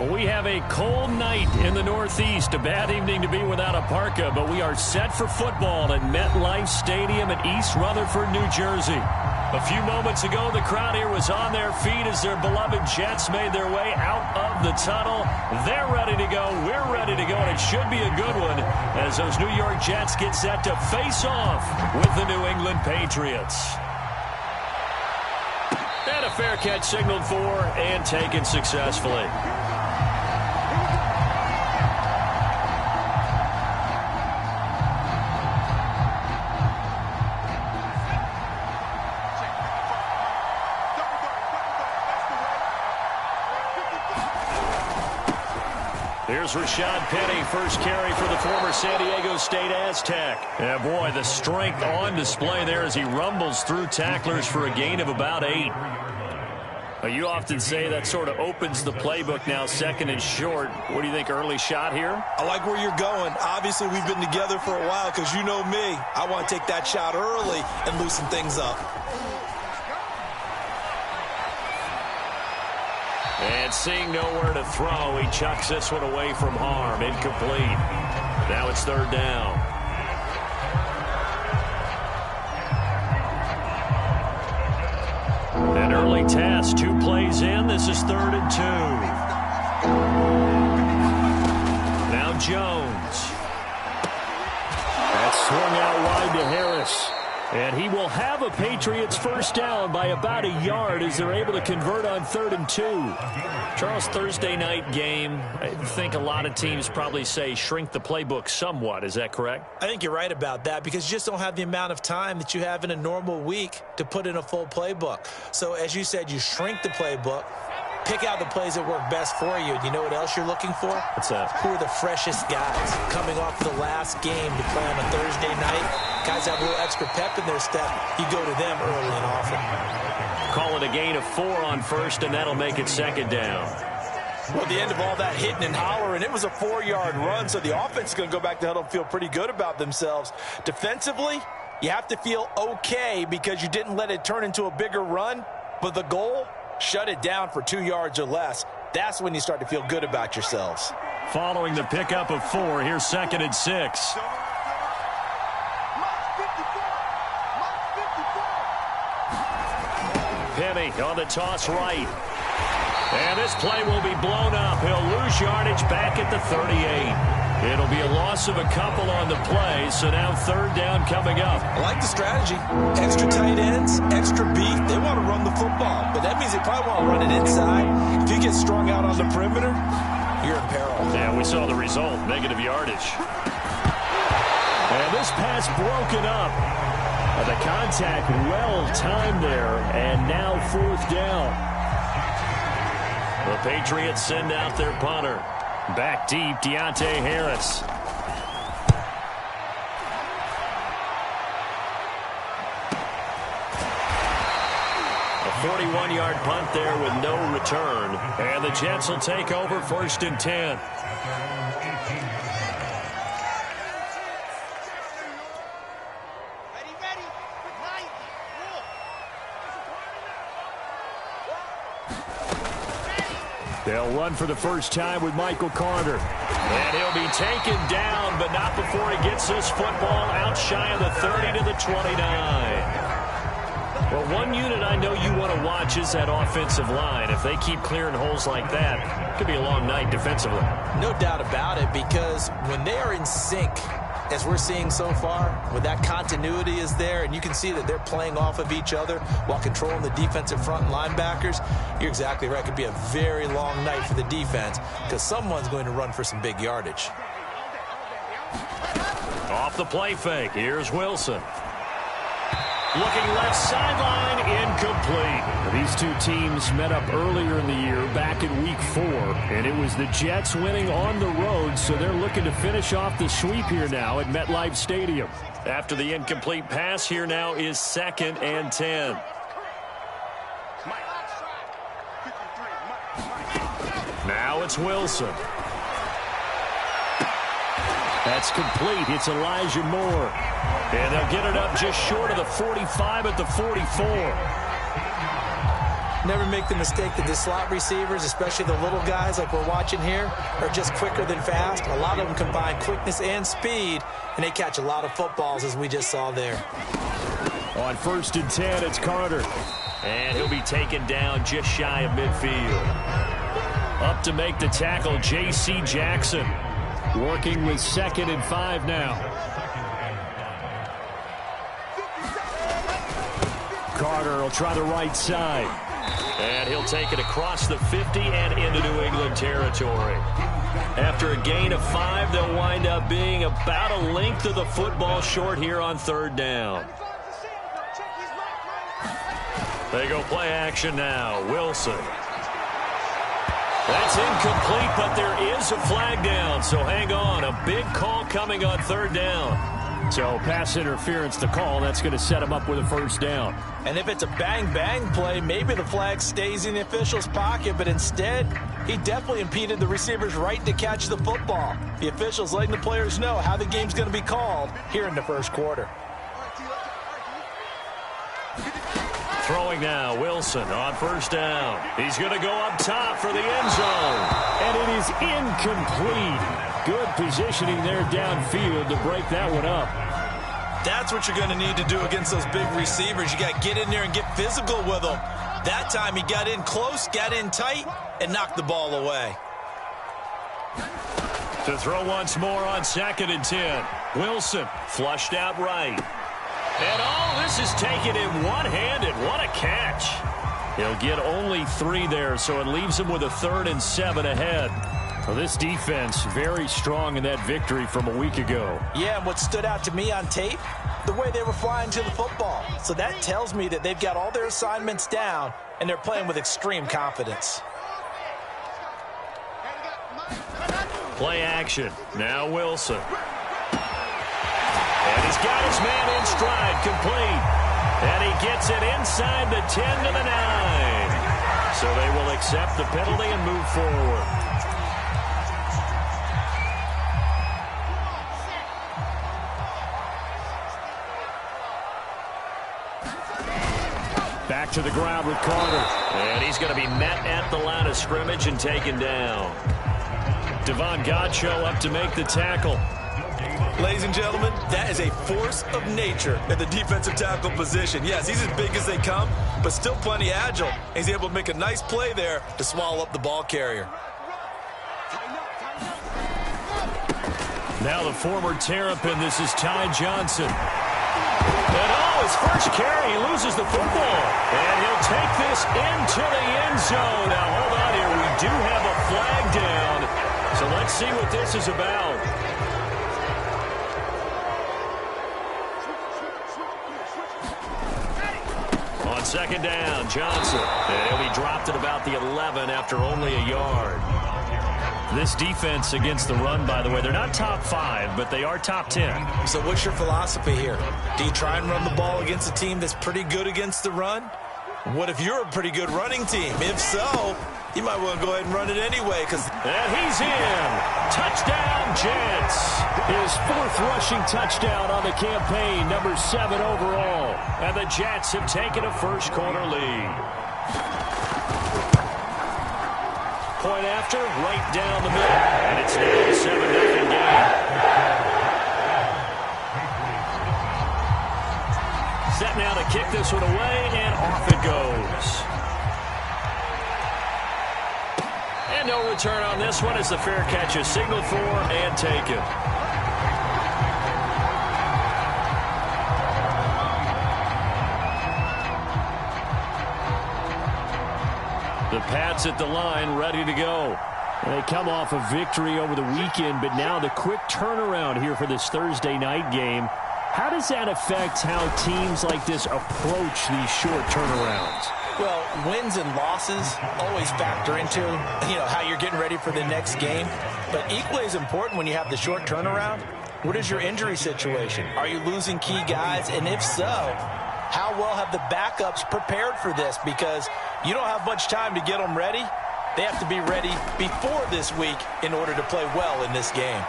Well, we have a cold night in the Northeast. A bad evening to be without a parka, but we are set for football at MetLife Stadium in East Rutherford, New Jersey. A few moments ago, the crowd here was on their feet as their beloved Jets made their way out of the tunnel. They're ready to go. We're ready to go, and it should be a good one as those New York Jets get set to face off with the New England Patriots. And a fair catch signaled for and taken successfully. Here's Rashad Penny, first carry for the former San Diego State Aztec. Yeah, boy, the strength on display there as he rumbles through tacklers for a gain of about 8. You often say that sort of opens the playbook now, second and short. What do you think, early shot here? I like where you're going. Obviously, we've been together for a while because you know me. I want to take that shot early and loosen things up. And seeing nowhere to throw, he chucks this one away from harm. Incomplete. Now it's third down. An early test, 2 plays in. This is 3rd and 2. Now Jones. That's swung out wide to Harris. And he will have a Patriots first down by about a yard as they're able to convert on 3rd and 2. Charles, Thursday night game, I think a lot of teams probably say shrink the playbook somewhat. Is that correct? I think you're right about that because you just don't have the amount of time that you have in a normal week to put in a full playbook. So as you said, you shrink the playbook. Pick out the plays that work best for you. You know what else you're looking for? What's that? Who are the freshest guys coming off the last game to play on a Thursday night? Guys have a little extra pep in their step. You go to them early and often. Call it a gain of 4 on first, and that'll make it second down. Well, at the end of all that hitting and hollering, it was a 4-yard run, so the offense is going to go back to huddle and feel pretty good about themselves. Defensively, you have to feel okay because you didn't let it turn into a bigger run, but the goal, shut it down for 2 yards or less. That's when you start to feel good about yourselves. Following the pickup of 4, here's 2nd and 6. Penny on the toss right. And this play will be blown up. He'll lose yardage back at the 38. It'll be a loss of a couple on the play, so now 3rd down coming up. I like the strategy. Extra tight ends, extra beef. They want to run the football, but that means they probably want to run it inside. If you get strung out on the perimeter, you're in peril. Yeah, we saw the result, negative yardage. And this pass broken up. The contact well timed there, and now 4th down. The Patriots send out their punter. Back deep, Deontay Harris. A 41-yard punt there with no return. And the Jets will take over 1st and 10. They'll run for the first time with Michael Carter. And he'll be taken down, but not before he gets this football out shy of the 30 to the 29. Well, one unit I know you want to watch is that offensive line. If they keep clearing holes like that, it could be a long night defensively. No doubt about it, because when they are in sync, as we're seeing so far, when that continuity is there and you can see that they're playing off of each other while controlling the defensive front and linebackers, you're exactly right. It could be a very long night for the defense because someone's going to run for some big yardage. Off the play fake, here's Wilson. Looking left sideline, incomplete. These two teams met up earlier in the year, back in week 4, and it was the Jets winning on the road, so they're looking to finish off the sweep here now at MetLife Stadium. After the incomplete pass, here now is 2nd and 10. Now it's Wilson. That's complete. It's Elijah Moore. And they'll get it up just short of the 45 at the 44. Never make the mistake that the slot receivers, especially the little guys like we're watching here, are just quicker than fast. A lot of them combine quickness and speed, and they catch a lot of footballs, as we just saw there. On 1st and 10, it's Carter. And he'll be taken down just shy of midfield. Up to make the tackle, J.C. Jackson. Working with 2nd and 5 now. Carter will try the right side. And he'll take it across the 50 and into New England territory. After a gain of 5, they'll wind up being about a length of the football short here on 3rd down. They go play action now. Wilson. That's incomplete, but there is a flag down, so hang on. A big call coming on 3rd down. So pass interference to call. That's going to set him up with a 1st down. And if it's a bang-bang play, maybe the flag stays in the official's pocket, but instead, he definitely impeded the receiver's right to catch the football. The official's letting the players know how the game's going to be called here in the 1st quarter. Throwing now, Wilson on 1st down. He's going to go up top for the end zone. And it is incomplete. Good positioning there downfield to break that one up. That's what you're going to need to do against those big receivers. You got to get in there and get physical with them. That time he got in close, got in tight, and knocked the ball away. To throw once more on 2nd and 10. Wilson flushed out right. And this is taken in one-handed. What a catch. He'll get only 3 there, so it leaves him with a 3rd and 7 ahead. Well, this defense very strong in that victory from a week ago. Yeah, and what stood out to me on tape, the way they were flying to the football. So that tells me that they've got all their assignments down, and they're playing with extreme confidence. Play action. Now Wilson. And he's got his man in stride, complete. And he gets it inside the 10 to the 9. So they will accept the penalty and move forward. Back to the ground with Carter. And he's going to be met at the line of scrimmage and taken down. Devon Godchaux up to make the tackle. Ladies and gentlemen, that is a force of nature at the defensive tackle position. Yes, he's as big as they come, but still plenty agile. He's able to make a nice play there to swallow up the ball carrier. Now the former Terrapin, this is Ty Johnson. And his first carry, he loses the football. And he'll take this into the end zone. Now hold on here, we do have a flag down. So let's see what this is about. On 2nd down, Johnson. And he'll be dropped at about the 11 after only a yard. This defense against the run, by the way, they're not top 5, but they are top 10. So what's your philosophy here? Do you try and run the ball against a team that's pretty good against the run? What if you're a pretty good running team? If so, you might want to go ahead and run it anyway. And he's in. Touchdown, Jets. His 4th rushing touchdown on the campaign, number 7 overall. And the Jets have taken a first-quarter lead. Point after, right down the middle. And it's now a 7-0 game. Set now to kick this one away, and off it goes. And no return on this one as the fair catch is signaled for and taken. The Pats at the line, ready to go. They come off a victory over the weekend, but now the quick turnaround here for this Thursday night game. How does that affect how teams like this approach these short turnarounds? Well, wins and losses always factor into, how you're getting ready for the next game. But equally as important when you have the short turnaround, what is your injury situation? Are you losing key guys? And if so, how well have the backups prepared for this? Because you don't have much time to get them ready. They have to be ready before this week in order to play well in this game.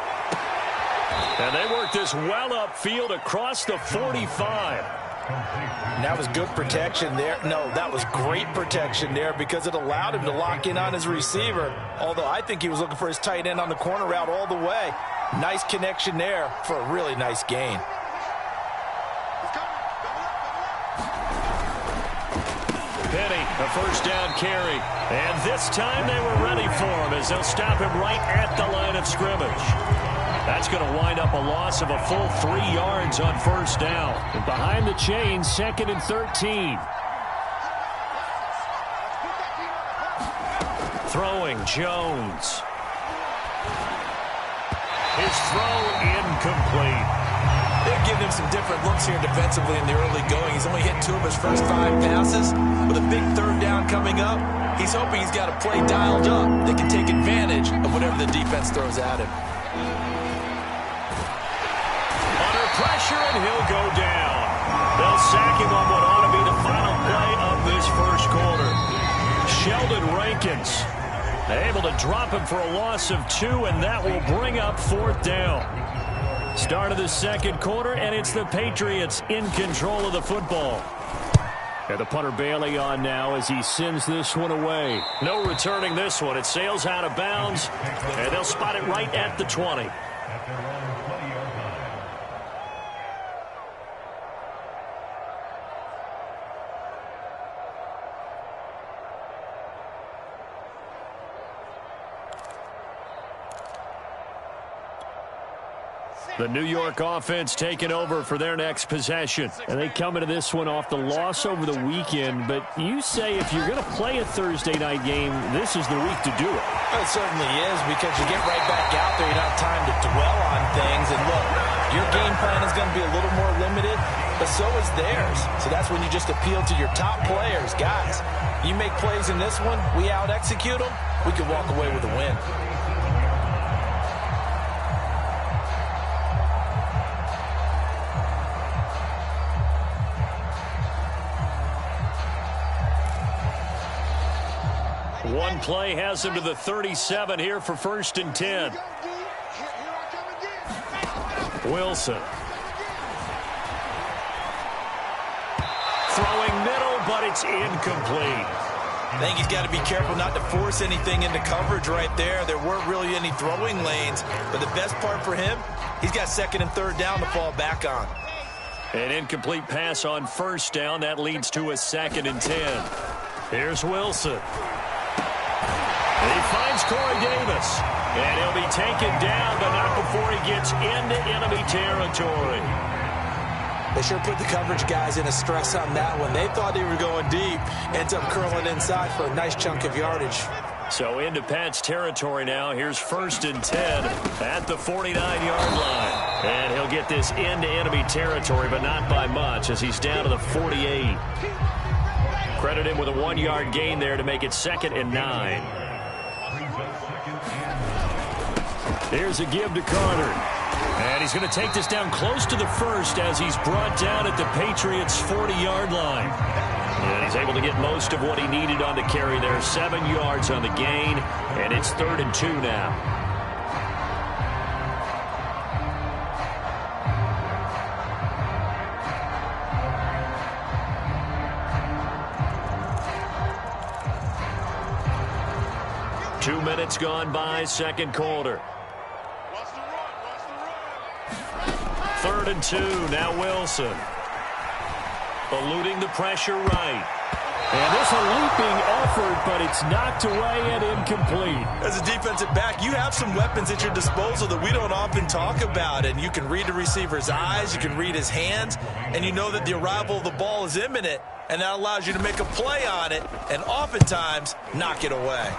And they work this well upfield across the 45. And that was good protection there. No, that was great protection there because it allowed him to lock in on his receiver. Although I think he was looking for his tight end on the corner route all the way. Nice connection there for a really nice gain. Penny, a first down carry. And this time they were ready for him as they'll stop him right at the line of scrimmage. That's going to wind up a loss of a full 3 yards on first down. And behind the chains, 2nd and 13. Throwing, Jones. His throw incomplete. They're giving him some different looks here defensively in the early going. He's only hit 2 of his first 5 passes. With a big 3rd down coming up, he's hoping he's got a play dialed up that can take advantage of whatever the defense throws at him. Under pressure, and he'll go down. They'll sack him on what ought to be the final play of this first quarter. Sheldon Rankins able to drop him for a loss of 2, and that will bring up 4th down. Start of the second quarter, and it's the Patriots in control of the football. And the punter Bailey on now as he sends this one away. No returning this one. It sails out of bounds, and they'll spot it right at the 20. The New York offense taking over for their next possession. And they come into this one off the loss over the weekend. But you say if you're going to play a Thursday night game, this is the week to do it. Well, it certainly is because you get right back out there. You don't have time to dwell on things. And look, your game plan is going to be a little more limited, but so is theirs. So that's when you just appeal to your top players. Guys, you make plays in this one, we out-execute them, we can walk away with a win. One play has him to the 37 here for 1st and 10. Wilson. Throwing middle, but it's incomplete. I think he's got to be careful not to force anything into coverage right there. There weren't really any throwing lanes, but the best part for him, he's got 2nd and 3rd down to fall back on. An incomplete pass on 1st down. That leads to a 2nd and 10. Here's Wilson. And he finds Corey Davis. And he'll be taken down, but not before he gets into enemy territory. They sure put the coverage guys in a stress on that one. They thought they were going deep. Ends up curling inside for a nice chunk of yardage. So into Pat's territory now. Here's 1st and 10 at the 49-yard line. And he'll get this into enemy territory, but not by much as he's down to the 48. Credit him with a 1-yard gain there to make it 2nd and 9. Here's a give to Carter. And he's going to take this down close to the 1st as he's brought down at the Patriots' 40-yard line. And he's able to get most of what he needed on the carry there. 7 yards on the gain, and it's 3rd and 2 now. Two minutes gone by, second quarter. 3rd and 2, now Wilson. Eluding the pressure right. And this a leaping effort, but it's knocked away and incomplete. As a defensive back, you have some weapons at your disposal that we don't often talk about. And you can read the receiver's eyes, you can read his hands, and you know that the arrival of the ball is imminent. And that allows you to make a play on it and oftentimes knock it away.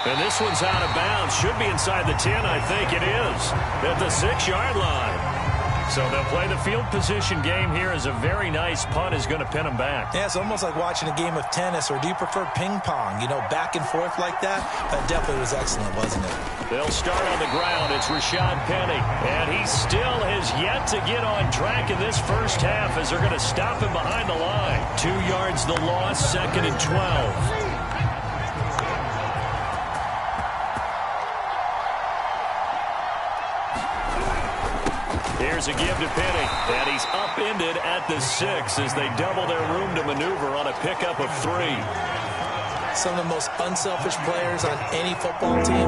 And this one's out of bounds. Should be inside the 10, I think it is. At the 6-yard line. So they'll play the field position game here as a very nice punt is going to pin them back. Yeah, it's almost like watching a game of tennis, or do you prefer ping pong? You know, back and forth like that? That definitely was excellent, wasn't it? They'll start on the ground. It's Rashad Penny. And he still has yet to get on track in this first half as they're going to stop him behind the line. 2 yards the loss, 2nd and 12. Here's a give to Penny, and he's upended at the 6 as they double their room to maneuver on a pickup of 3. Some of the most unselfish players on any football team,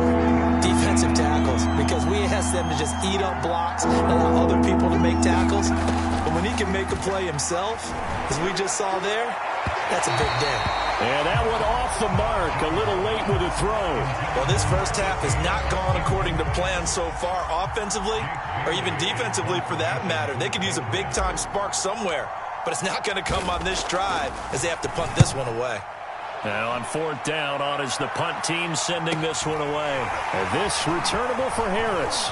defensive tackles, because we ask them to just eat up blocks and allow other people to make tackles. But when he can make a play himself, as we just saw there, that's a big day. And that one off the mark, a little late with a throw. Well, this first half has not gone according to plan so far offensively, or even defensively for that matter. They could use a big-time spark somewhere, but it's not going to come on this drive as they have to punt this one away. Now on 4th down, on is the punt team sending this one away. And this returnable for Harris.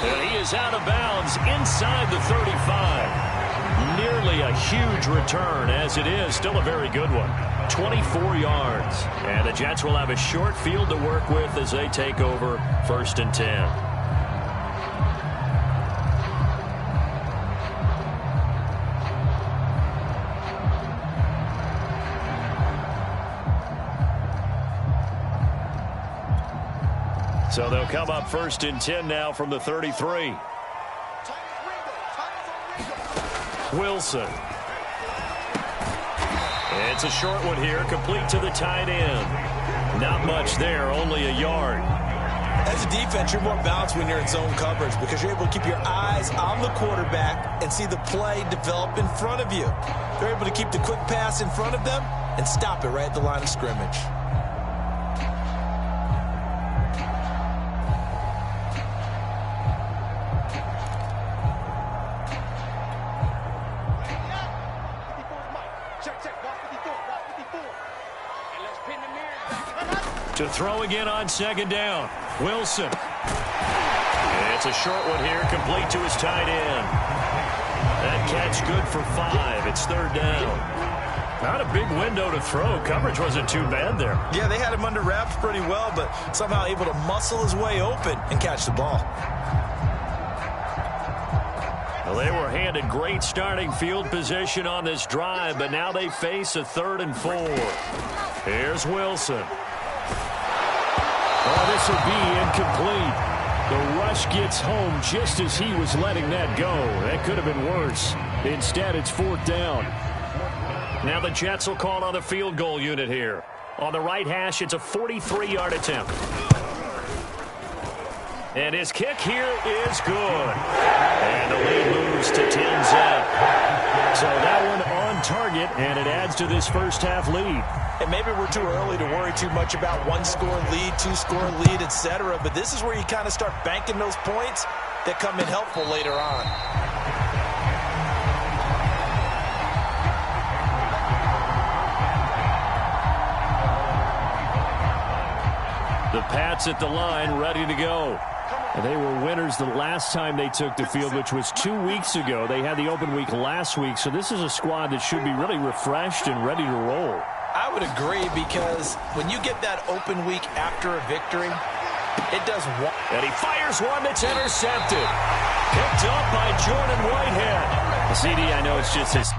And he is out of bounds inside the 35. Nearly a huge return, as it is still a very good one. 24 yards. And the Jets will have a short field to work with as they take over 1st and 10. So they'll come up 1st and 10 now from the 33. Wilson. It's a short one here, complete to the tight end. Not much there, only a yard. As a defense, you're more balanced when you're in zone coverage because you're able to keep your eyes on the quarterback and see the play develop in front of you. They're able to keep the quick pass in front of them and stop it right at the line of scrimmage. To throw again on 2nd down. Wilson. It's a short one here, complete to his tight end. That catch good for 5. It's 3rd down. Not a big window to throw. Coverage wasn't too bad there. Yeah, they had him under wraps pretty well, but somehow able to muscle his way open and catch the ball. Well, they were handed great starting field position on this drive, but now they face a 3rd and 4. Here's Wilson. Oh, this will be incomplete. The rush gets home just as he was letting that go. That could have been worse. Instead, it's 4th down. Now the Jets will call on the field goal unit here. On the right hash, it's a 43-yard attempt. And his kick here is good. And the lead moves to 10-zip. So that one on target, and it adds to this first half lead. And maybe we're too early to worry too much about 1-score lead, 2-score lead, etc. But this is where you kind of start banking those points that come in helpful later on. The Pats at the line, ready to go. And they were winners the last time they took the field, which was 2 weeks ago. They had the open week last week, so this is a squad that should be really refreshed and ready to roll. I would agree, because when you get that open week after a victory, it does one. And he fires one that's intercepted. Picked up by Jordan Whitehead. CD, I know it's just his...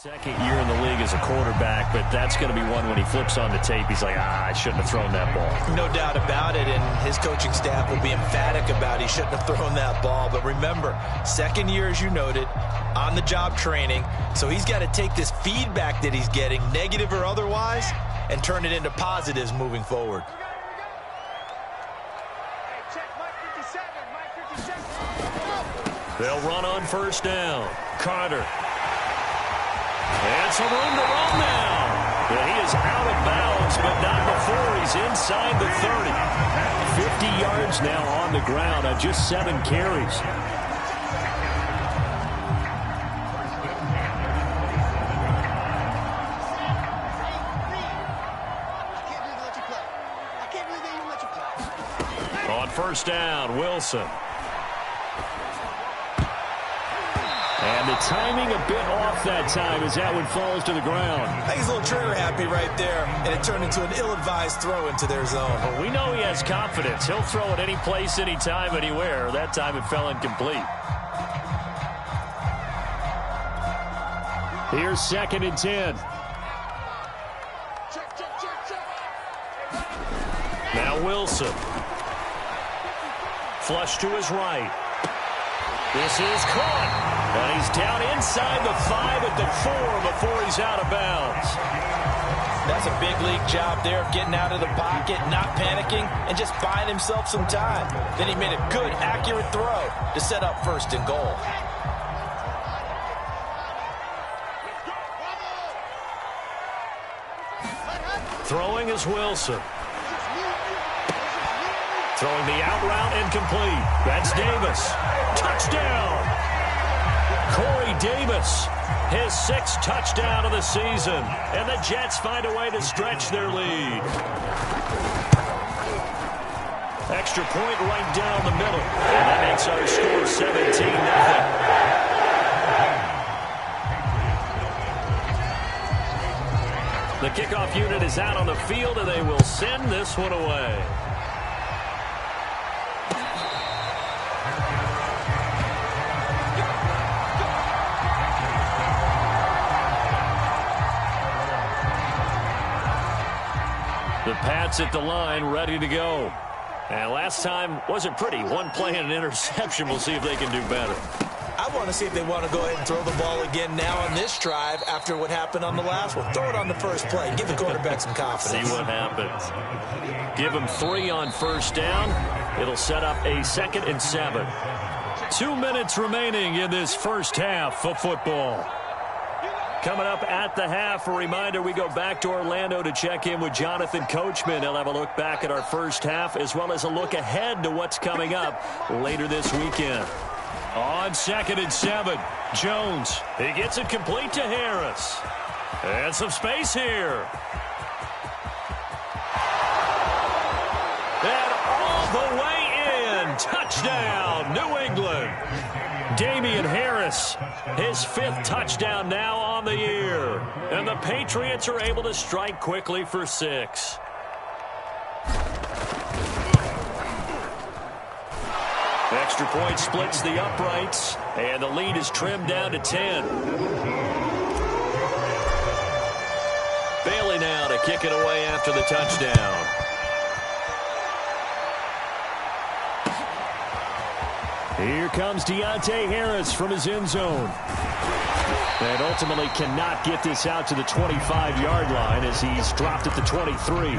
Second year in the league as a quarterback, but that's going to be one when he flips on the tape. He's like, I shouldn't have thrown that ball. No doubt about it, and his coaching staff will be emphatic about he shouldn't have thrown that ball. But remember, second year, as you noted, on-the-job training, so he's got to take this feedback that he's getting, negative or otherwise, and turn it into positives moving forward. They'll run on first down. Carter. And some room to run now. And he is out of bounds, but not before he's inside the 30. 50 yards now on the ground on just 7 carries. On first down, Wilson. And the timing a bit off that time as that one falls to the ground. I think he's a little trigger happy right there, and it turned into an ill-advised throw into their zone. Well, we know he has confidence. He'll throw it any place, anytime, anywhere. That time it fell incomplete. Here's 2nd and 10. Now Wilson. Flush to his right. This is caught. And he's down inside the 5 at the 4 before he's out of bounds. That's a big league job there of getting out of the pocket, not panicking, and just buying himself some time. Then he made a good, accurate throw to set up 1st and goal. Throwing is Wilson. Throwing the out route incomplete. That's Davis. Touchdown! Corey Davis, his 6th touchdown of the season. And the Jets find a way to stretch their lead. Extra point right down the middle. And that makes our score 17-0. The kickoff unit is out on the field, and they will send this one away. The Pats at the line, ready to go. And last time wasn't pretty. One play and an interception. We'll see if they can do better. I want to see if they want to go ahead and throw the ball again now on this drive after what happened on the last one. Throw it on the first play. Give the quarterback some confidence. See what happens. Give him 3 on first down. It'll set up a 2nd and 7. 2 minutes remaining in this first half of football. Coming up at the half, a reminder, we go back to Orlando to check in with Jonathan Coachman. He'll have a look back at our first half as well as a look ahead to what's coming up later this weekend. On 2nd and 7, Jones. He gets it complete to Harris. And some space here. And all the way in. Touchdown, New England. Damian Harris, his 5th touchdown now on the year. And the Patriots are able to strike quickly for 6. Extra point splits the uprights, and the lead is trimmed down to 10. Bailey now to kick it away after the touchdown. Here comes Deontay Harris from his end zone. And ultimately cannot get this out to the 25-yard line as he's dropped at the 23.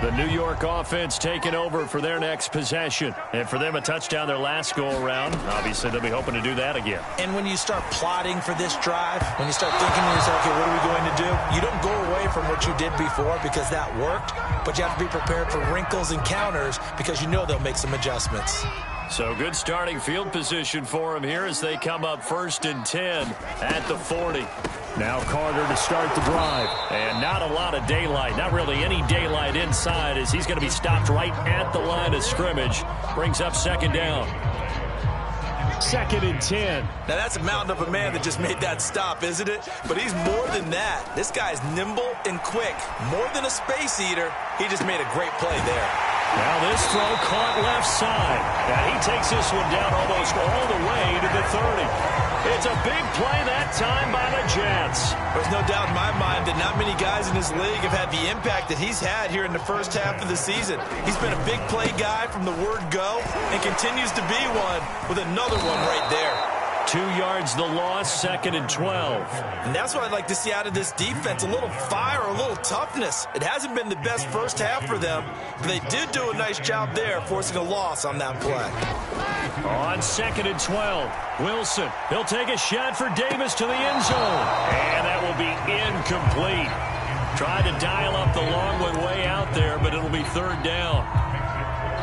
The New York offense taking over for their next possession. And for them, a touchdown their last go-around. Obviously, they'll be hoping to do that again. And when you start plotting for this drive, when you start thinking to yourself, okay, what are we going to do? You don't go away from what you did before because that worked, but you have to be prepared for wrinkles and counters because you know they'll make some adjustments. So good starting field position for him here as they come up 1st and 10 at the 40. Now Carter to start the drive. And not a lot of daylight, not really any daylight inside as he's going to be stopped right at the line of scrimmage. Brings up 2nd down. 2nd and 10. Now that's a mountain of a man that just made that stop, isn't it? But he's more than that. This guy's nimble and quick. More than a space eater, he just made a great play there. Now this throw caught left side. And he takes this one down almost all the way to the 30. It's a big play that time by the Jets. There's no doubt in my mind that not many guys in this league have had the impact that he's had here in the first half of the season. He's been a big play guy from the word go and continues to be one with another one right there. 2 yards the loss, 2nd and 12. And that's what I'd like to see out of this defense, a little fire, a little toughness. It hasn't been the best first half for them, but they did do a nice job there, forcing a loss on that play. On 2nd and 12, Wilson, he'll take a shot for Davis to the end zone. And that will be incomplete. Tried to dial up the long one way out there, but it'll be 3rd down.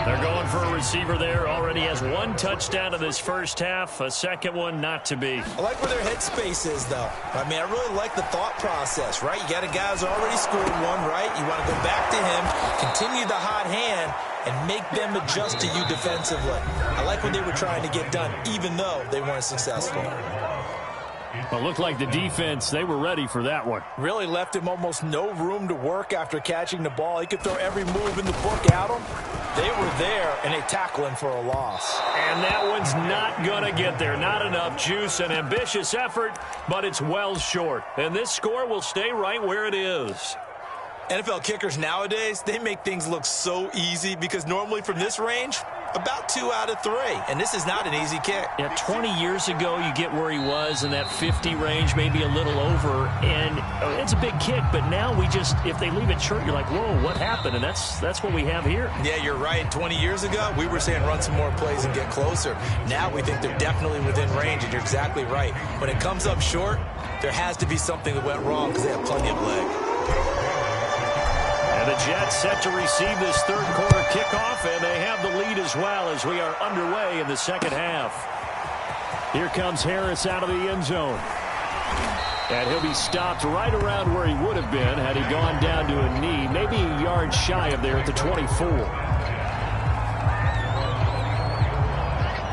They're going for a receiver there. Already has 1 touchdown in this first half. A second one not to be. I like where their headspace is, though. I mean, I really like the thought process, right? You got a guy who's already scored one, right? You want to go back to him, continue the hot hand, and make them adjust to you defensively. I like what they were trying to get done, even though they weren't successful. Well, looked like the defense, they were ready for that one. Really left him almost no room to work after catching the ball. He could throw every move in the book at him. They were there, and they tackle him for a loss. And that one's not going to get there. Not enough juice, an ambitious effort, but it's well short. And this score will stay right where it is. NFL kickers nowadays, they make things look so easy because normally from this range, about 2 out of 3. And this is not an easy kick. Yeah, 20 years ago, you get where he was in that 50 range, maybe a little over. And it's a big kick, but now we just, if they leave it short, you're like, whoa, what happened? And that's what we have here. Yeah, you're right. 20 years ago, we were saying run some more plays and get closer. Now we think they're definitely within range, and you're exactly right. When it comes up short, there has to be something that went wrong because they have plenty of leg. And the Jets set to receive this third quarter kickoff, and they have the lead as well as we are underway in the second half. Here comes Harris out of the end zone. And he'll be stopped right around where he would have been had he gone down to a knee, maybe a yard shy of there at the 24.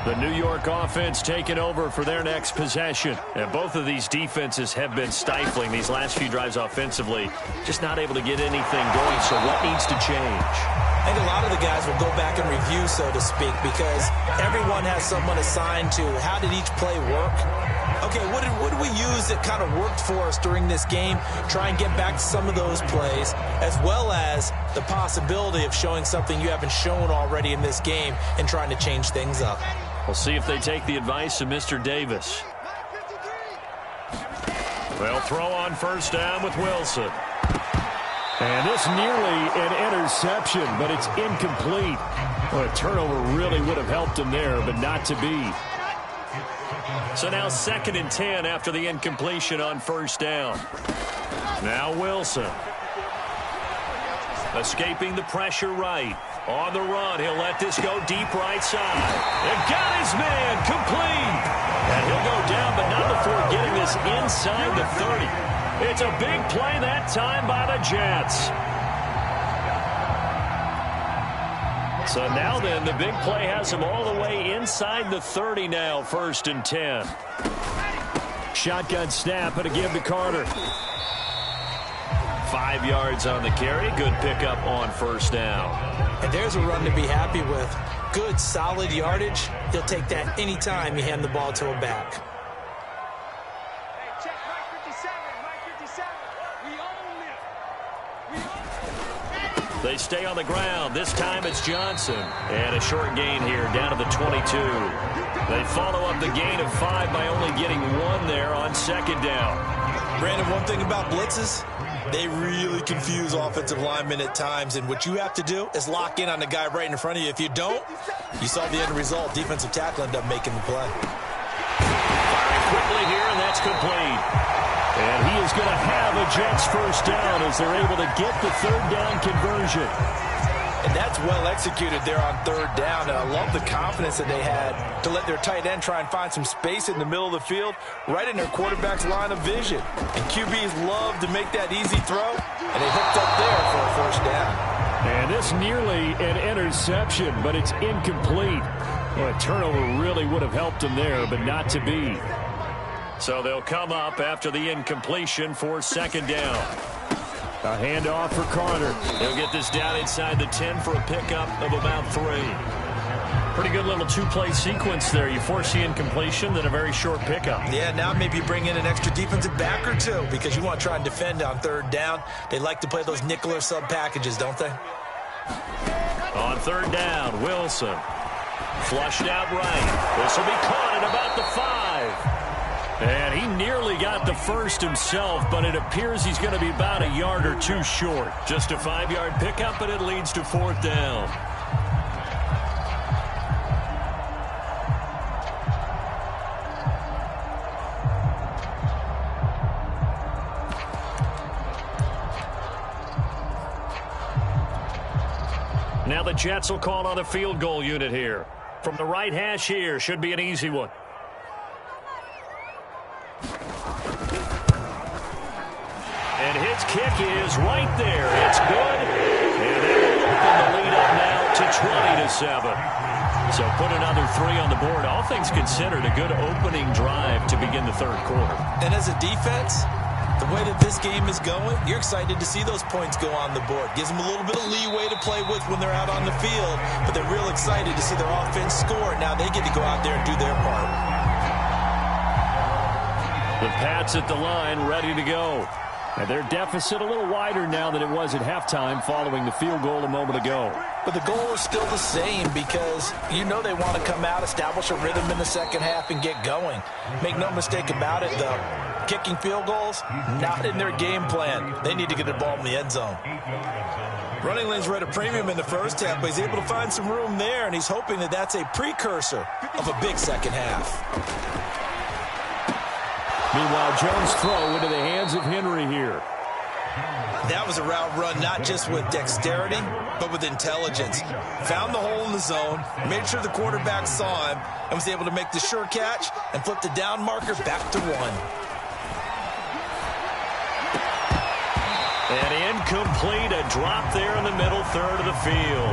The New York offense taking over for their next possession. And both of these defenses have been stifling these last few drives offensively. Just not able to get anything going. So what needs to change? I think a lot of the guys will go back and review, so to speak, because everyone has someone assigned to how did each play work. Okay, what did we use that kind of worked for us during this game? Try and get back to some of those plays, as well as the possibility of showing something you haven't shown already in this game and trying to change things up. We'll see if they take the advice of Mr. Davis. They'll throw on first down with Wilson. And this nearly an interception, but it's incomplete. Well, a turnover really would have helped him there, but not to be. So now 2nd and 10 after the incompletion on first down. Now Wilson. Escaping the pressure right. On the run, he'll let this go deep right side. And got his man complete. And he'll go down, but not before getting this inside the 30. It's a big play that time by the Jets. So now then, the big play has him all the way inside the 30 now, 1st and 10. Shotgun snap and a give to Carter. 5 yards on the carry. Good pickup on first down. And there's a run to be happy with. Good, solid yardage. He'll take that anytime you hand the ball to a back. Hey, check Mike 57. We own it. They stay on the ground. This time it's Johnson. And a short gain here down to the 22. They follow up the gain of 5 by only getting 1 there on 2nd down. Brandon, one thing about blitzes, they really confuse offensive linemen at times, and what you have to do is lock in on the guy right in front of you. If you don't, you saw the end result. Defensive tackle ended up making the play. Firing quickly here, and that's complete. And he is going to have a Jets first down as they're able to get the 3rd down conversion. And that's well executed there on 3rd down, and I love the confidence that they had to let their tight end try and find some space in the middle of the field, right in their quarterback's line of vision. And QBs love to make that easy throw, and they hooked up there for a 1st down. And this nearly an interception, but it's incomplete. Well, a turnover really would have helped him there, but not to be. So they'll come up after the incompletion for 2nd down. A handoff for Carter. He'll get this down inside the 10 for a pickup of about 3. Pretty good little 2-play sequence there. You force the incompletion, then a very short pickup. Yeah, now maybe you bring in an extra defensive back or 2 because you want to try and defend on 3rd down. They like to play those nickel or sub packages, don't they? On 3rd down, Wilson. Flushed out right. This will be caught at about the 5. And he nearly got the first himself, but it appears he's going to be about a yard or two short. Just a 5-yard pickup, and it leads to 4th down. Now the Jets will call on the field goal unit here. From the right hash here, should be an easy one. And his kick is right there. It's good. And that will open the lead up now to 20-7. So put another 3 on the board. All things considered, a good opening drive to begin the third quarter. And as a defense, the way that this game is going, you're excited to see those points go on the board. Gives them a little bit of leeway to play with when they're out on the field, but they're real excited to see their offense score. Now they get to go out there and do their part. The Pats at the line, ready to go. And their deficit a little wider now than it was at halftime following the field goal a moment ago. But the goal is still the same because you know they want to come out, establish a rhythm in the second half, and get going. Make no mistake about it, though. Kicking field goals, not in their game plan. They need to get the ball in the end zone. Running lanes were at a premium in the first half, but he's able to find some room there, and he's hoping that that's a precursor of a big second half. Meanwhile, Jones' throw into the hands of Henry here. That was a route run not just with dexterity, but with intelligence. Found the hole in the zone, made sure the quarterback saw him, and was able to make the sure catch and flip the down marker back to 1. And incomplete, a drop there in the middle third of the field.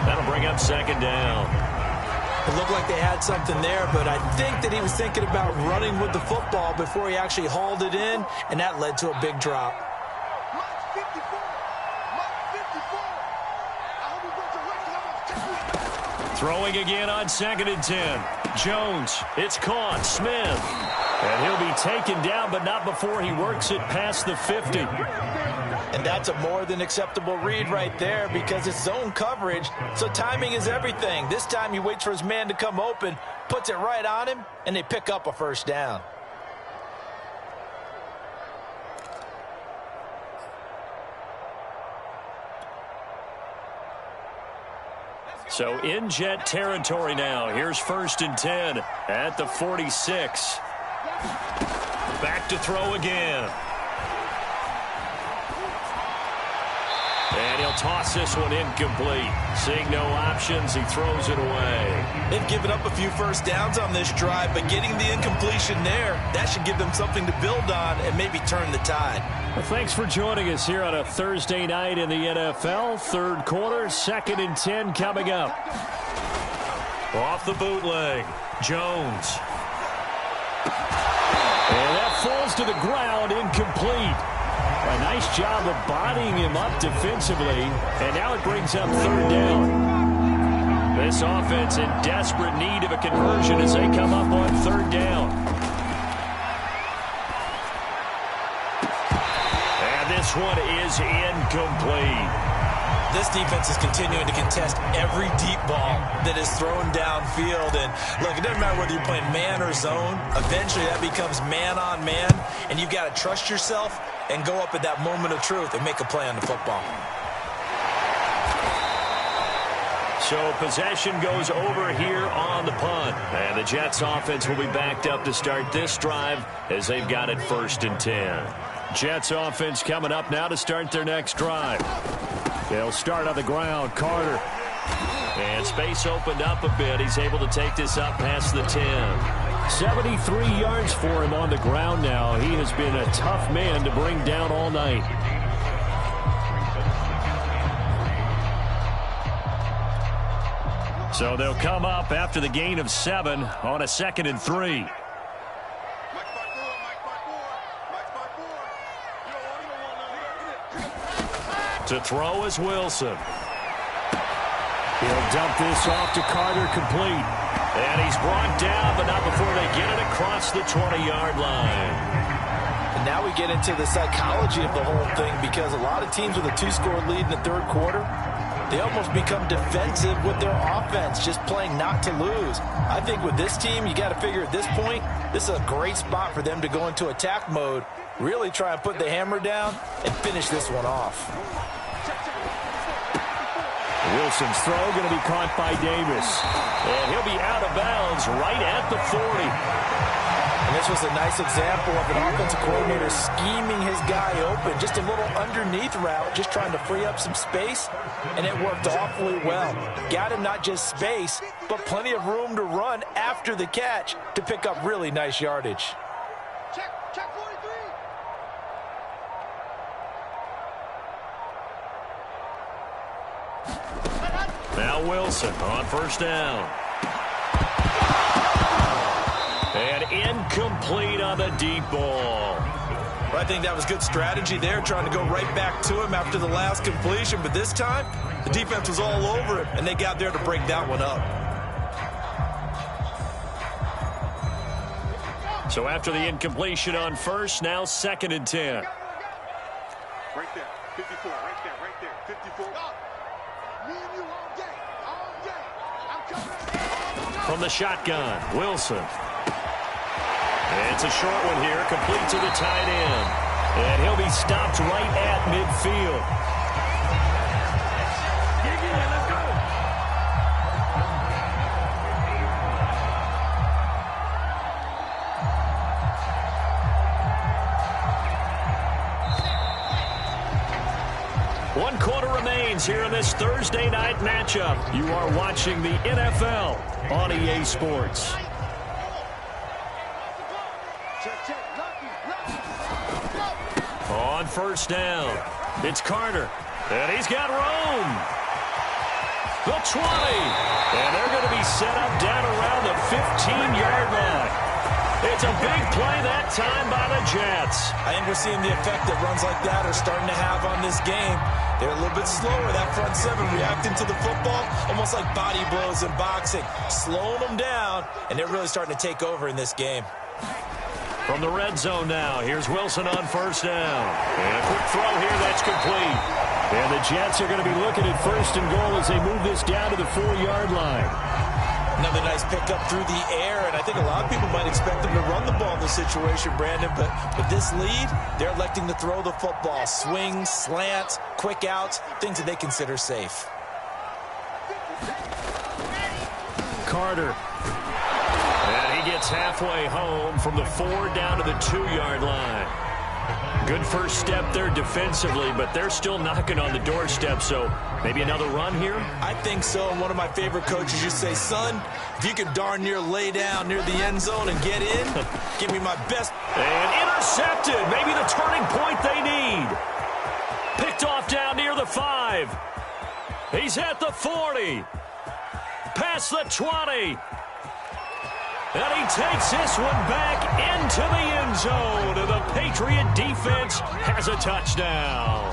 That'll bring up 2nd down. It looked like they had something there, but I think that he was thinking about running with the football before he actually hauled it in, and that led to a big drop. Throwing again on 2nd and 10. Jones, it's caught. Smith. And he'll be taken down, but not before he works it past the 50. And that's a more than acceptable read right there because it's zone coverage, so timing is everything. This time he waits for his man to come open, puts it right on him, and they pick up a 1st down. So in Jet territory now. Here's 1st and 10 at the 46. Back to throw again. And he'll toss this one incomplete. Seeing no options, he throws it away. They've given up a few 1st downs on this drive, but getting the incompletion there, that should give them something to build on and maybe turn the tide. Well, thanks for joining us here on a Thursday night in the NFL. Third quarter, 2nd and 10 coming up. Off the bootleg, Jones. And that falls to the ground, incomplete. A nice job of bodying him up defensively, and now it brings up 3rd down. This offense in desperate need of a conversion as they come up on 3rd down. And this one is incomplete. This defense is continuing to contest every deep ball that is thrown downfield. And look, it doesn't matter whether you're playing man or zone. Eventually that becomes man on man, and you've got to trust yourself and go up at that moment of truth and make a play on the football. So possession goes over here on the punt. And the Jets offense will be backed up to start this drive as they've got it 1st and 10. Jets offense coming up now to start their next drive. They'll start on the ground. Carter. And space opened up a bit. He's able to take this up past the 10. 73 yards for him on the ground now. He has been a tough man to bring down all night. So they'll come up after the gain of 7 on a 2nd and 3. To throw is Wilson. He'll dump this off to Carter, complete. And he's brought down, but not before they get it across the 20-yard line. And now we get into the psychology of the whole thing because a lot of teams with a 2-score lead in the third quarter, they almost become defensive with their offense, just playing not to lose. I think with this team, you got to figure at this point, this is a great spot for them to go into attack mode, really try and put the hammer down and finish this one off. Wilson's throw going to be caught by Davis. And he'll be out of bounds right at the 40. And this was a nice example of an offensive coordinator scheming his guy open. Just a little underneath route, just trying to free up some space, and it worked awfully well. Got him not just space, but plenty of room to run after the catch to pick up really nice yardage. Check 43. Now Wilson on first down. And incomplete on the deep ball. Well, I think that was good strategy there, trying to go right back to him after the last completion. But this time, the defense was all over him, and they got there to break that one up. So after the incompletion on first, now 2nd and 10. Right there, 54, right there, 54. Me and you all day, I'm coming. From the shotgun, Wilson. It's a short one here, complete to the tight end. And he'll be stopped right at midfield. Let's go. One quarter remains here in this Thursday night matchup. You are watching the NFL on EA Sports. On first down, it's Carter, and he's got room. The 20, and they're going to be set up down around the 15-yard line. It's a big play that time by the Jets. I think we're seeing the effect that runs like that are starting to have on this game. They're a little bit slower, that front seven, reacting to the football, almost like body blows in boxing, slowing them down, and they're really starting to take over in this game. From the red zone now, here's Wilson on first down. And a quick throw here, that's complete. And the Jets are going to be looking at first and goal as they move this down to the 4-yard line. Another nice pickup through the air, and I think a lot of people might expect them to run the ball in this situation, Brandon, but with this lead, they're electing to throw the football. Swings, slants, quick outs, things that they consider safe. Carter. And he gets halfway home from the 4 down to the 2-yard line. Good first step there defensively, but they're still knocking on the doorstep, so maybe another run here? I think so. And one of my favorite coaches used to say, son, if you can darn near lay down near the end zone and get in, give me my best. And intercepted. Maybe the turning point they need. Picked off down near the 5. He's at the 40. Past the 20. And he takes this one back into the end zone. And the Patriot defense has a touchdown.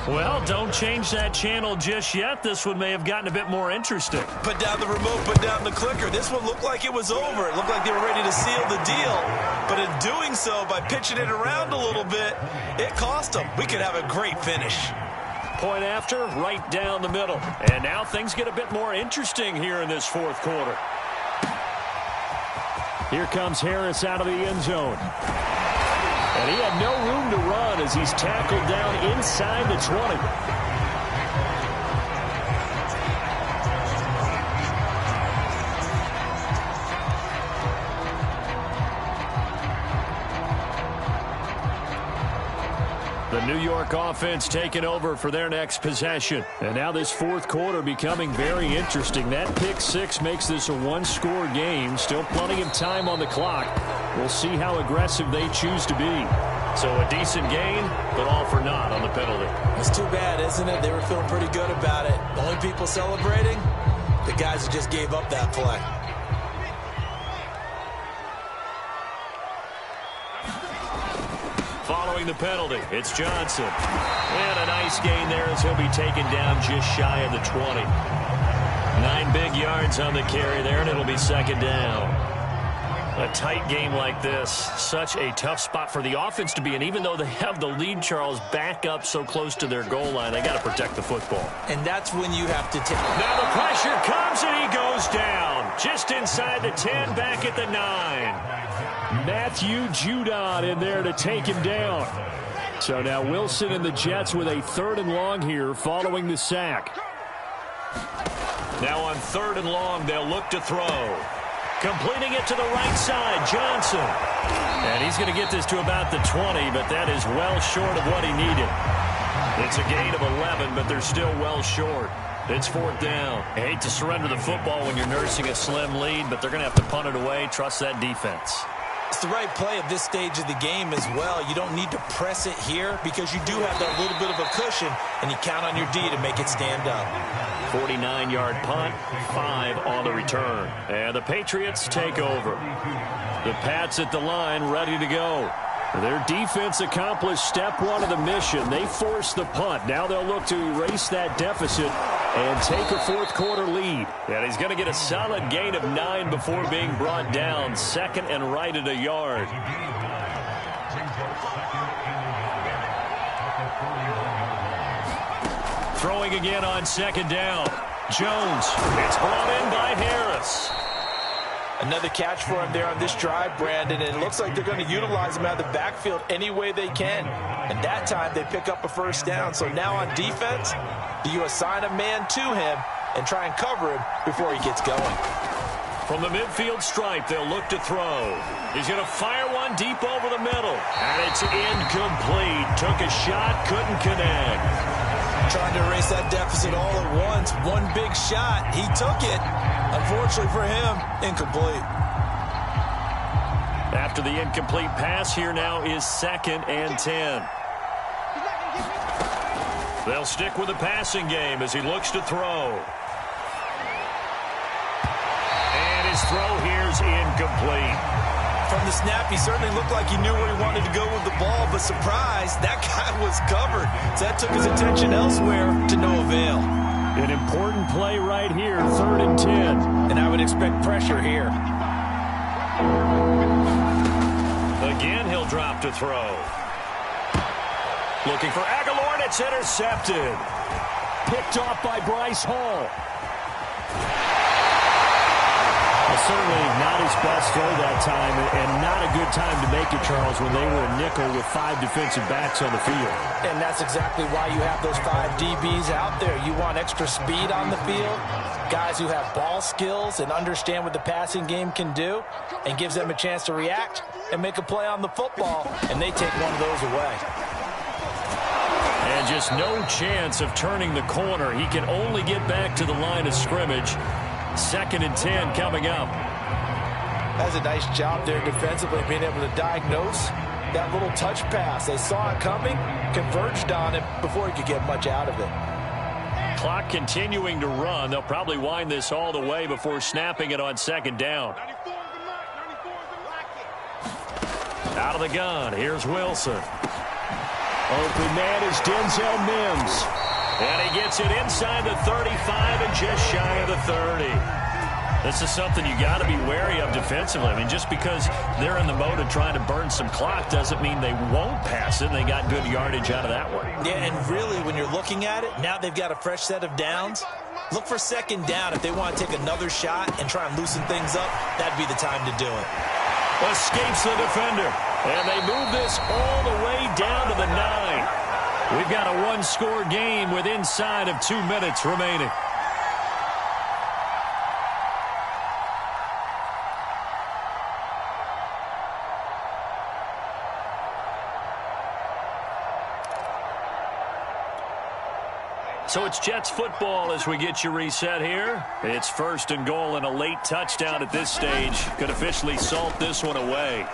Well, don't change that channel just yet. This one may have gotten a bit more interesting. Put down the remote, put down the clicker. This one looked like it was over. It looked like they were ready to seal the deal. But in doing so, by pitching it around a little bit, it cost them. We could have a great finish. Point after, right down the middle. And now things get a bit more interesting here in this 4th quarter. Here comes Harris out of the end zone. And he had no room to run as he's tackled down inside the 20. The New York offense taking over for their next possession. And now this 4th quarter becoming very interesting. That pick 6 makes this a 1-score game. Still plenty of time on the clock. We'll see how aggressive they choose to be. So a decent gain, but all for naught on the penalty. It's too bad, isn't it? They were feeling pretty good about it. The only people celebrating, the guys who just gave up that play. Following the penalty, it's Johnson. And a nice gain there as he'll be taken down just shy of the 20. 9 big yards on the carry there, and it'll be 2nd down. A tight game like this, such a tough spot for the offense to be in. Even though they have the lead, Charles, back up so close to their goal line, they got to protect the football. And that's when you have to take. Now the pressure comes and he goes down. Just inside the 10, back at the 9. Matthew Judon in there to take him down. So now Wilson and the Jets with a 3rd and long here following the sack. Now on 3rd and long, they'll look to throw. Completing it to the right side, Johnson. And he's going to get this to about the 20, but that is well short of what he needed. It's a gain of 11, but they're still well short. It's 4th down. I hate to surrender the football when you're nursing a slim lead, but they're going to have to punt it away. Trust that defense. It's the right play at this stage of the game as well. You don't need to press it here because you do have that little bit of a cushion, and you count on your D to make it stand up. 49-yard punt, 5 on the return. And the Patriots take over. The Pats at the line ready to go. Their defense accomplished step 1 of the mission. They forced the punt. Now they'll look to erase that deficit and take a 4th quarter lead. And he's going to get a solid gain of 9 before being brought down. 2nd and right at a yard. Throwing again on 2nd down. Jones. It's brought in by Harris. Another catch for him there on this drive, Brandon, and it looks like they're going to utilize him out of the backfield any way they can. And that time they pick up a 1st down. So now on defense, do you assign a man to him and try and cover him before he gets going? From the midfield stripe, they'll look to throw. He's going to fire one deep over the middle. And it's incomplete. Took a shot, couldn't connect. Trying to erase that deficit all at once. One big shot. He took it. Unfortunately for him, incomplete. After the incomplete pass, here now is 2nd and 10. They'll stick with the passing game as he looks to throw. And his throw here's incomplete. From the snap, he certainly looked like he knew where he wanted to go with the ball, but surprise, that guy was covered. So that took his attention elsewhere to no avail. An important play right here, 3rd and 10. And I would expect pressure here. Again, he'll drop to throw. Looking for Aguilar, and it's intercepted. Picked off by Bryce Hall. Certainly not his best throw that time, and not a good time to make it, Charles, when they were a nickel with 5 defensive backs on the field. And that's exactly why you have those 5 DBs out there. You want extra speed on the field, guys who have ball skills and understand what the passing game can do, and gives them a chance to react and make a play on the football, and they take one of those away. And just no chance of turning the corner. He can only get back to the line of scrimmage. 2nd and 10 coming up. That's a nice job there defensively, being able to diagnose that little touch pass. They saw it coming, converged on it before he could get much out of it. Clock continuing to run. They'll probably wind this all the way before snapping it on 2nd down. Out of the gun, here's Wilson. Open man is Denzel Mims. And he gets it inside the 35 and just shy of the 30. This is something you got to be wary of defensively. I mean, just because they're in the mode of trying to burn some clock doesn't mean they won't pass it. They got good yardage out of that one. Yeah, and really, when you're looking at it, now they've got a fresh set of downs. Look for 2nd down. If they want to take another shot and try and loosen things up, that'd be the time to do it. Escapes the defender. And they move this all the way down to the 9. We've got a 1-score game with inside of 2 minutes remaining. So it's Jets football as we get you reset here. It's 1st and goal, and a late touchdown at this stage could officially salt this one away.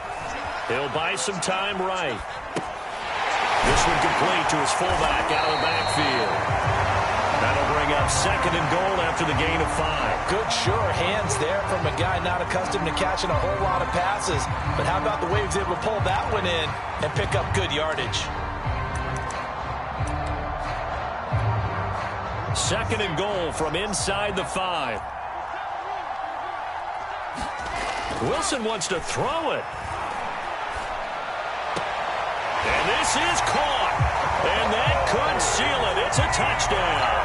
He'll buy some time right. This one complete to his fullback out of the backfield. That'll bring up 2nd and goal after the gain of 5. Good sure hands there from a guy not accustomed to catching a whole lot of passes. But how about the way he was able to pull that one in and pick up good yardage? 2nd and goal from inside the 5. Wilson wants to throw it. And this is caught. And that could seal it. It's a touchdown.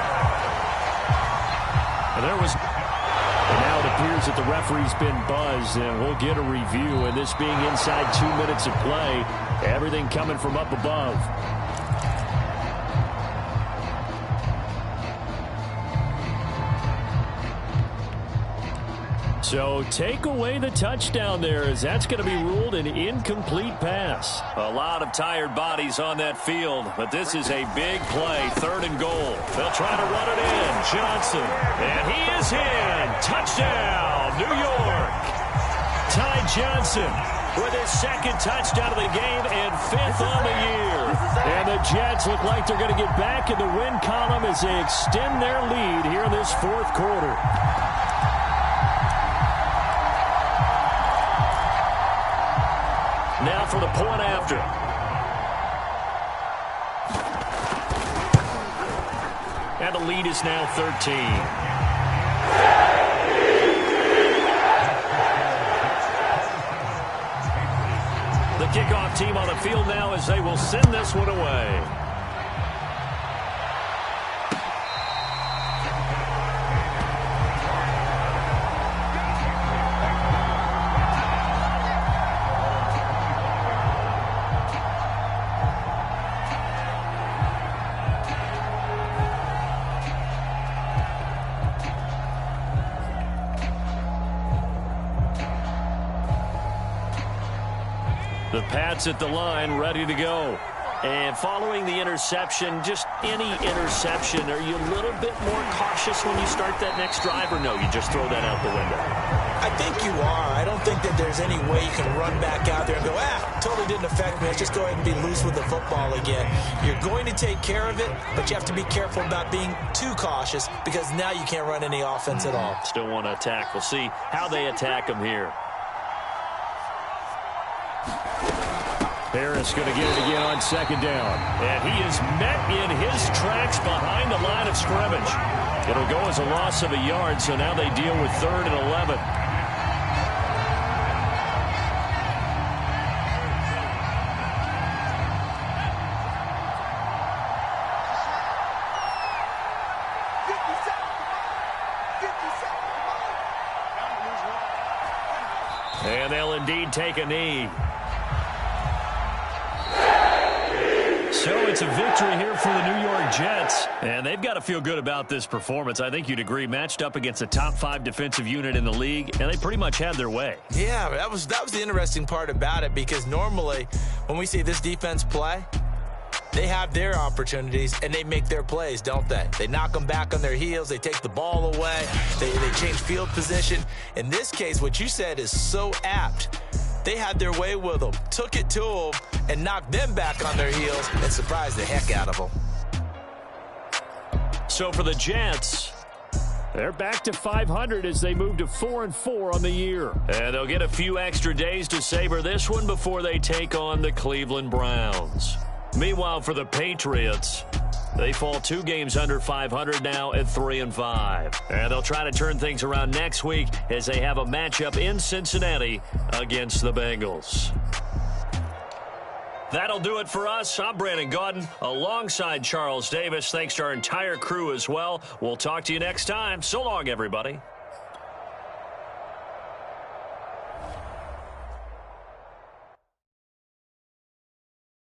And now it appears that the referee's been buzzed, and we'll get a review. And this being inside 2 minutes of play, everything coming from up above. So take away the touchdown there, as that's going to be ruled an incomplete pass. A lot of tired bodies on that field, but this is a big play, 3rd and goal. They'll try to run it in. Johnson, and he is in. Touchdown, New York. Ty Johnson with his 2nd touchdown of the game and 5th on the year. And the Jets look like they're going to get back in the win column as they extend their lead here in this 4th quarter. Now for the point after. And the lead is now 13. The kickoff team on the field now as they will send this one away. The Pats at the line, ready to go. And following the interception, just any interception, are you a little bit more cautious when you start that next drive, or no, you just throw that out the window? I think you are. I don't think that there's any way you can run back out there and go, totally didn't affect me. Let's just go ahead and be loose with the football again. You're going to take care of it, but you have to be careful about being too cautious, because now you can't run any offense at all. Still want to attack. We'll see how they attack them here. Harris going to get it again on 2nd down. And he is met in his tracks behind the line of scrimmage. It'll go as a loss of a yard, so now they deal with 3rd and 11. And they'll indeed take a knee. So it's a victory here for the New York Jets, and they've got to feel good about this performance. I think you'd agree, matched up against a top 5 defensive unit in the league, and they pretty much had their way. Yeah, that was the interesting part about it, because normally when we see this defense play, they have their opportunities and they make their plays, don't they? They knock them back on their heels. They take the ball away. They change field position. In this case, what you said is so apt. They had their way with them, took it to them, and knocked them back on their heels and surprised the heck out of them. So for the Jets, they're back to 500 as they move to 4-4 on the year. And they'll get a few extra days to savor this one before they take on the Cleveland Browns. Meanwhile, for the Patriots, they fall 2 games under 500 now at 3-5. And they'll try to turn things around next week as they have a matchup in Cincinnati against the Bengals. That'll do it for us. I'm Brandon Gaudin alongside Charles Davis. Thanks to our entire crew as well. We'll talk to you next time. So long, everybody.